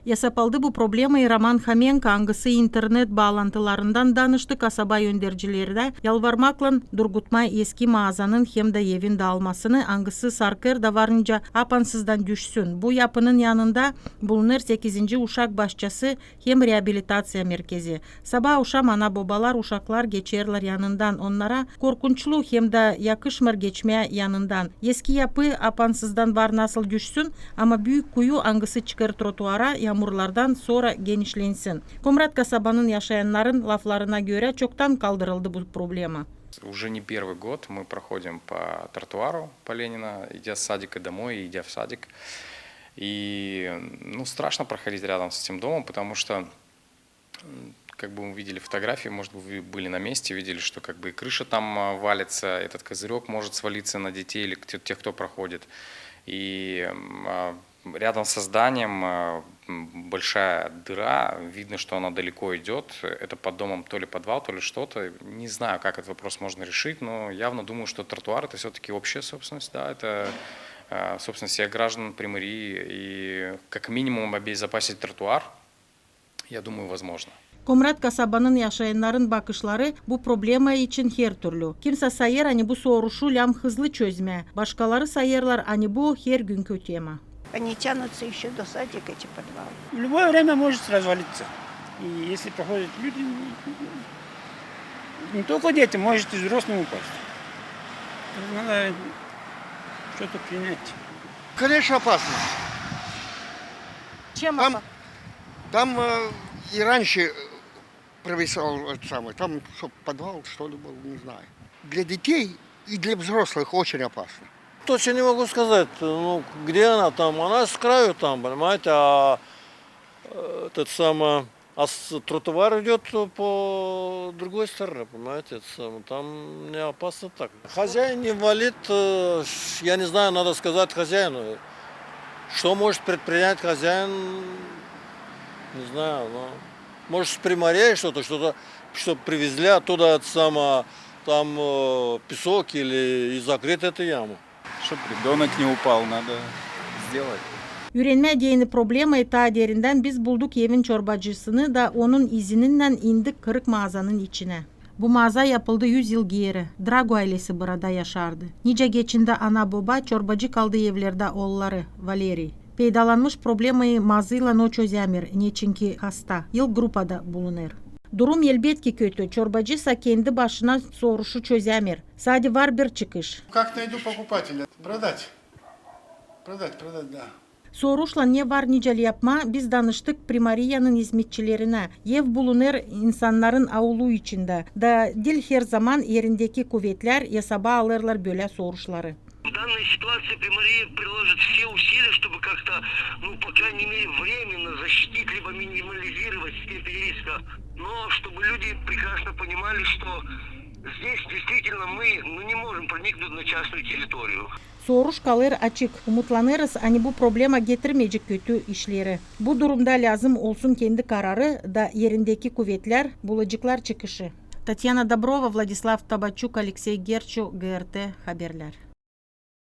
Ясап алды бу проблемай Роман Хоменко аңгысы интернет bağlantыларындан данышты касаба өндержилерде ялвармаклан дургутма эски маазанын хемда евин да алмасыны аңгысы саркер да варынча апансыздан düşsün. Бу япынын янында булнер 8-ci ушак башчасы хем реабилитация меркези. Саба ушам ана бобалар ушаклар geçerler yanından onlara korkunçlu hem de yakışmır geçmeye yanından. Eski yapı apansızdan var nasıl düşsün ama büyük kuyu аңгысы çıkar trotuara yağmurlardan sonra genişlensin. Komrat kasabanın yaşayanların laflarına göre çoktan kaldırıldı bu problema. Уже не первый год мы проходим по тротуару по Ленина, идя с садика домой, идя в садик. И страшно проходить рядом с этим домом, потому что как бы мы видели фотографии, может быть, вы были на месте, видели, что как бы и крыша там валится, этот козырек может свалиться на детей или тех, кто проходит. И рядом со зданием большая дыра, видно, что она далеко идет. Это под домом то ли подвал, то ли что-то. Не знаю, как этот вопрос можно решить, но явно думаю, что тротуар это все-таки общая собственность, да, это собственность всех граждан Приморьи. И как минимум обезопасить тротуар, я думаю, возможно. Komrat kasabanın yaşayanların bakışları bu problema için her türlü. Kimse sayar hani bu soruşu lям hızlı çözme. Başkaları sayarlar hani bu her günkü tema. Они тянутся еще до садика, эти подвалы. В любое время может развалиться. И если проходят люди, не только дети, может и взрослым упасть. Надо что-то принять. Конечно, опасно. Чем опасно? Там и раньше провисал там что, подвал, что ли, был, не знаю. Для детей и для взрослых очень опасно. Точно не могу сказать, где она там. Она с краю там, понимаете, а тротуар идет по другой стороне, понимаете, там не опасно так. Хозяин не валит, я не знаю, надо сказать хозяину. Что может предпринять хозяин, не знаю, но может с Приморья что-то, что привезли оттуда там песок или и закрыть эту яму. Чтоб ребенок не упал, надо сделать. Ürenme diyeni problema ta derinden biz bulduk evin çorbacısını da onun izininden indik kırık mağazanın içine. Bu mağaza yapıldı 100 yıl geri. Drago ailesi burada yaşardı. Nice geçinde ana baba çorbacı kaldı evlerde oğulları Valeri. Peydalanmış problemayı mağazayla no çözemir. Niçinki hasta. Yıl grupada bulunur. Durum elbette kötü. Çorbacıysa kendi başına soruşu çözemir. Sadece var bir çıkış. Как найду покупателя? Продать, да. Soruşla ne var nicel yapma biz danıştık Primariyanın hizmetçilerine. Ev bulunur insanların avlu içinde. Da dil her zaman yerindeki kuvvetler yasaba alırlar böyle soruşları. В данной ситуации Приморье приложит все усилия, чтобы как-то, по крайней мере, временно защитить, либо минимализировать степень риска. Но чтобы люди прекрасно понимали, что здесь действительно мы не можем проникнуть на частную территорию. Soruş kalır açık. Umutlanırız hani bu problema getirmeyecek kötü işleri. Bu durumda lazım olsun kendi kararı da yerindeki kuvvetler bulacaklar çıkışı. Tatyana Dobrova, Vladislav Tabachuk, Alexey Gerchu, GRT Haberler.